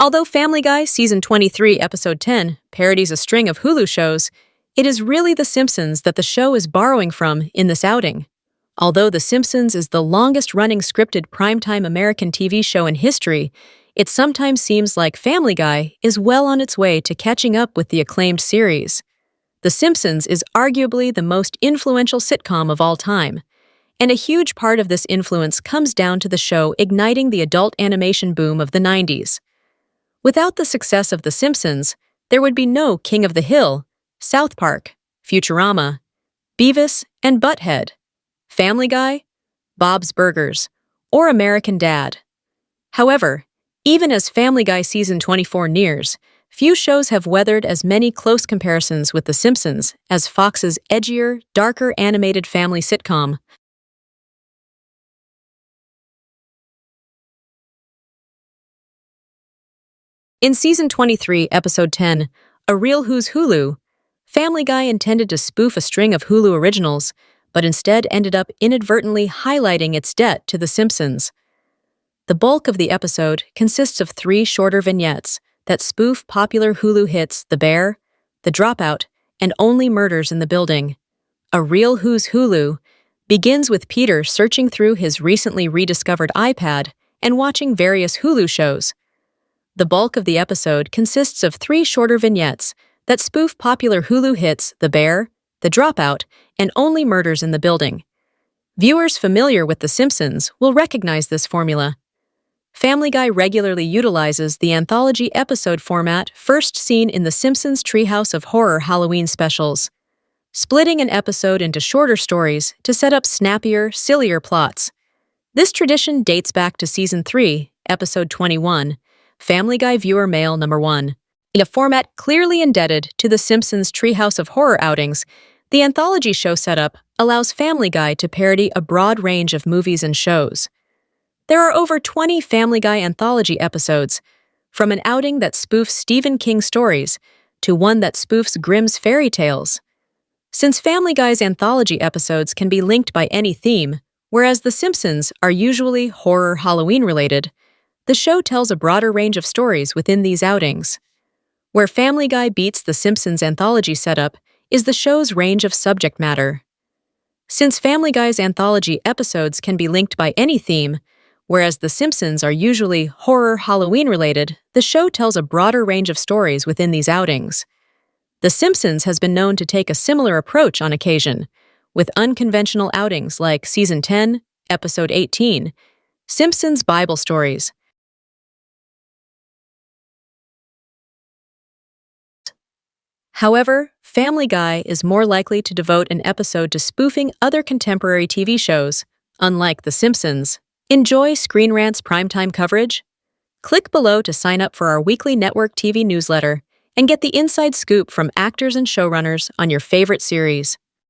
Although Family Guy Season 23, Episode 10 parodies a string of Hulu shows, it is really The Simpsons that the show is borrowing from in this outing. Although The Simpsons is the longest-running scripted primetime American TV show in history, it sometimes seems like Family Guy is well on its way to catching up with the acclaimed series. The Simpsons is arguably the most influential sitcom of all time, and a huge part of this influence comes down to the show igniting the adult animation boom of the 90s. Without the success of The Simpsons, there would be no King of the Hill, South Park, Futurama, Beavis and Butthead, Family Guy, Bob's Burgers, or American Dad. However, even as Family Guy Season 24 nears, few shows have weathered as many close comparisons with The Simpsons as Fox's edgier, darker animated family sitcom. In Season 23, Episode 10, A Real Who's Hulu, Family Guy intended to spoof a string of Hulu originals, but instead ended up inadvertently highlighting its debt to The Simpsons. The bulk of the episode consists of 3 shorter vignettes that spoof popular Hulu hits The Bear, The Dropout, and Only Murders in the Building. A Real Who's Hulu begins with Peter searching through his recently rediscovered iPad and watching various Hulu shows. The bulk of the episode consists of 3 shorter vignettes that spoof popular Hulu hits The Bear, The Dropout, and Only Murders in the Building. Viewers familiar with The Simpsons will recognize this formula. Family Guy regularly utilizes the anthology episode format first seen in The Simpsons' Treehouse of Horror Halloween specials, splitting an episode into shorter stories to set up snappier, sillier plots. This tradition dates back to Season 3, Episode 21, Family Guy Viewer Mail Number 1. In a format clearly indebted to The Simpsons' Treehouse of Horror outings, the anthology show setup allows Family Guy to parody a broad range of movies and shows. There are over 20 Family Guy anthology episodes, from an outing that spoofs Stephen King stories to one that spoofs Grimm's fairy tales. Since Family Guy's anthology episodes can be linked by any theme, whereas The Simpsons are usually horror Halloween-related, the show tells a broader range of stories within these outings. Where Family Guy beats The Simpsons anthology setup is the show's range of subject matter. Since Family Guy's anthology episodes can be linked by any theme, whereas The Simpsons are usually horror Halloween-related, the show tells a broader range of stories within these outings. The Simpsons has been known to take a similar approach on occasion, with unconventional outings like Season 10, Episode 18, Simpsons Bible Stories. However, Family Guy is more likely to devote an episode to spoofing other contemporary TV shows, unlike The Simpsons. Enjoy Screen Rant's primetime coverage? Click below to sign up for our weekly network TV newsletter and get the inside scoop from actors and showrunners on your favorite series.